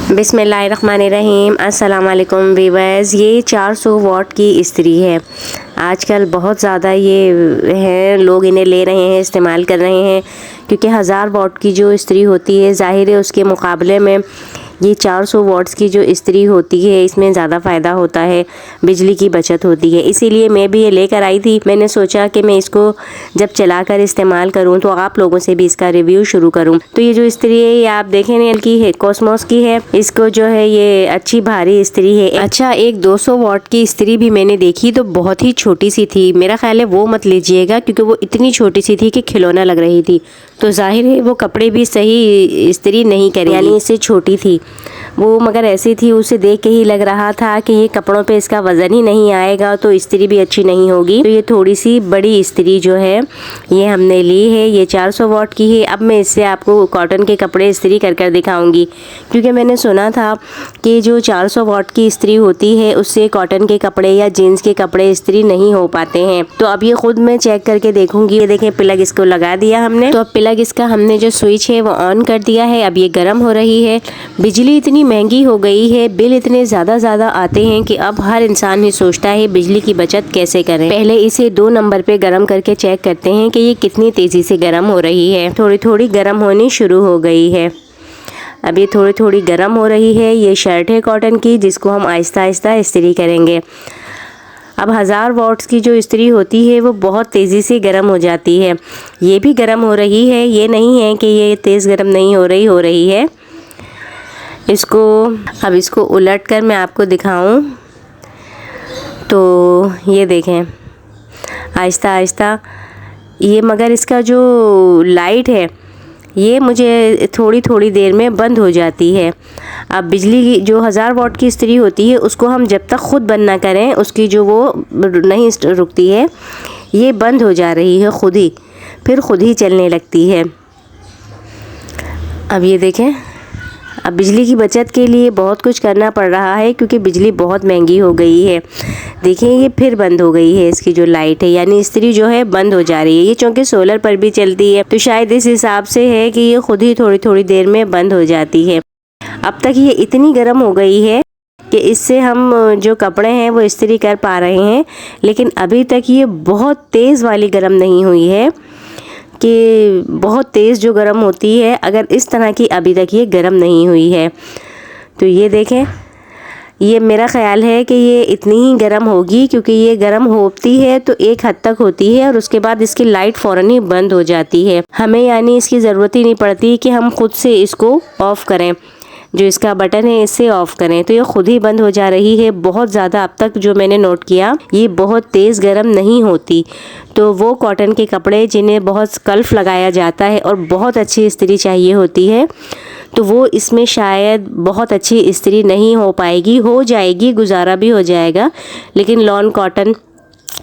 बिस्मिल्लाहिर्रहमानिर्रहीम। अस्सलाम वालेकुम वीवर्स। ये 400 वाट की इस्त्री है। आजकल बहुत ज़्यादा ये हैं, लोग इन्हें ले रहे हैं, इस्तेमाल कर रहे हैं, क्योंकि 1000 वाट की जो इस्त्री होती है ज़ाहिर है उसके मुकाबले में ये 400 वाट्स की जो इस्त्री होती है इसमें ज़्यादा फ़ायदा होता है, बिजली की बचत होती है। इसीलिए मैं भी ये लेकर आई थी। मैंने सोचा कि मैं इसको जब चलाकर इस्तेमाल करूं तो आप लोगों से भी इसका रिव्यू शुरू करूं। तो ये जो इस्त्री है ये आप देखें नेल की है, कॉस्मोस की है। इसको जो है ये अच्छी भारी इस्त्री है। अच्छा, एक 200 वाट की इस्त्री भी मैंने देखी तो बहुत ही छोटी सी थी। मेरा ख्याल है वो मत लीजिएगा, क्योंकि वो इतनी छोटी सी थी कि खिलौना लग रही थी। तो जाहिर है वो कपड़े भी सही इस्त्री नहीं करेगी, यानी इससे छोटी थी वो, मगर ऐसी थी उसे देख के ही लग रहा था कि ये कपड़ों पे इसका वज़न ही नहीं आएगा तो इस्त्री भी अच्छी नहीं होगी। तो ये थोड़ी सी बड़ी इस्त्री जो है ये हमने ली है। ये 400 वाट की है। अब मैं इससे आपको कॉटन के कपड़े इस्त्री कर कर दिखाऊंगी, क्योंकि मैंने सुना था कि जो 400 वाट की इस्त्री होती है उससे कॉटन के कपड़े या जीन्स के कपड़े इस्त्री नहीं हो पाते हैं। तो अब ये खुद मैं चेक करके देखूंगी। ये देखें, प्लग इसको लगा दिया हमने। तो अब प्लग इसका हमने जो स्विच है वो ऑन कर दिया है। अब ये गर्म हो रही है। बिजली इतनी महंगी हो गई है, बिल इतने ज़्यादा आते हैं कि अब हर इंसान ही सोचता है बिजली की बचत कैसे करें। पहले इसे 2 नंबर पे गर्म करके चेक करते हैं कि ये कितनी तेज़ी से गर्म हो रही है। थोड़ी थोड़ी गर्म होनी शुरू हो गई है। अब ये थोड़ी थोड़ी गर्म हो रही है। ये शर्ट है कॉटन की, जिसको हम आहिस्ता आहिस्ता इस्त्री करेंगे। अब 1000 वाट्स की जो इस्त्री होती है वो बहुत तेज़ी से गर्म हो जाती है। ये भी गर्म हो रही है, ये नहीं है कि ये तेज़ गर्म नहीं हो रही है। अब इसको उलट कर मैं आपको दिखाऊं तो ये देखें आहिस्ता आहिस्ता ये, मगर इसका जो लाइट है ये मुझे थोड़ी थोड़ी देर में बंद हो जाती है। अब बिजली की जो 1000 वाट की इस्त्री होती है उसको हम जब तक खुद बंद ना करें उसकी जो वो नहीं रुकती है, ये बंद हो जा रही है खुद ही, फिर खुद ही चलने लगती है। अब ये देखें, अब बिजली की बचत के लिए बहुत कुछ करना पड़ रहा है, क्योंकि बिजली बहुत महंगी हो गई है। देखिए ये फिर बंद हो गई है, इसकी जो लाइट है, यानी इस्त्री जो है बंद हो जा रही है। ये चूँकि सोलर पर भी चलती है तो शायद इस हिसाब से है कि ये खुद ही थोड़ी थोड़ी देर में बंद हो जाती है। अब तक ये इतनी गर्म हो गई है कि इससे हम जो कपड़े हैं वो इस्त्री कर पा रहे हैं, लेकिन अभी तक ये बहुत तेज़ वाली गर्म नहीं हुई है कि बहुत तेज़ जो गर्म होती है, अगर इस तरह की अभी तक ये गर्म नहीं हुई है। तो ये देखें, ये मेरा ख़्याल है कि ये इतनी ही गर्म होगी, क्योंकि ये गर्म होती है तो एक हद तक होती है और उसके बाद इसकी लाइट फ़ौरन ही बंद हो जाती है। हमें यानी इसकी ज़रूरत ही नहीं पड़ती कि हम खुद से इसको ऑफ़ करें, जो इसका बटन है इससे ऑफ़ करें तो ये खुद ही बंद हो जा रही है। बहुत ज़्यादा अब तक जो मैंने नोट किया ये बहुत तेज़ गर्म नहीं होती। तो वो कॉटन के कपड़े जिन्हें बहुत कल्फ लगाया जाता है और बहुत अच्छी इस्त्री चाहिए होती है, तो वो इसमें शायद बहुत अच्छी इस्त्री नहीं हो पाएगी। हो जाएगी, गुजारा भी हो जाएगा, लेकिन लॉन कॉटन,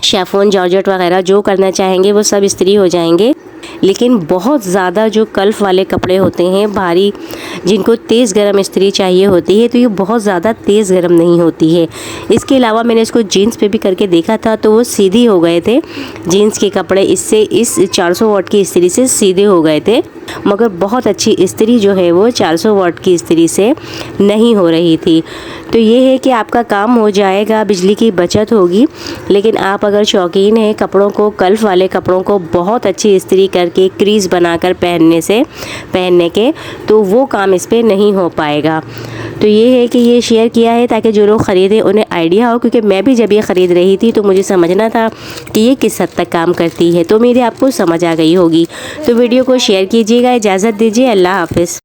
शेफोन, जॉर्जेट वगैरह जो करना चाहेंगे वो सब इस्त्री हो जाएंगे। लेकिन बहुत ज़्यादा जो कल्फ वाले कपड़े होते हैं भारी, जिनको तेज़ गर्म इस्त्री चाहिए होती है, तो ये बहुत ज़्यादा तेज़ गर्म नहीं होती है। इसके अलावा मैंने इसको जीन्स पे भी करके देखा था तो वो सीधी हो गए थे। जीन्स के कपड़े इससे, इस 400 वाट की इस्त्री से सीधे हो गए थे, मगर बहुत अच्छी इस्त्री जो है वो 400 वाट की इस्त्री से नहीं हो रही थी। तो ये है कि आपका काम हो जाएगा, बिजली की बचत होगी, लेकिन आप अगर शौकीन हैं कपड़ों को, कल्फ वाले कपड़ों को बहुत अच्छी इस्त्री करके क्रीज बनाकर पहनने के, तो वो काम इस पर नहीं हो पाएगा। तो ये है कि ये शेयर किया है ताकि जो लोग ख़रीदें उन्हें आइडिया हो, क्योंकि मैं भी जब ये ख़रीद रही थी तो मुझे समझना था कि ये किस हद तक काम करती है। तो मेरी आपको समझ आ गई होगी। तो वीडियो को शेयर कीजिएगा। इजाज़त दीजिए। अल्लाह हाफ़िज़।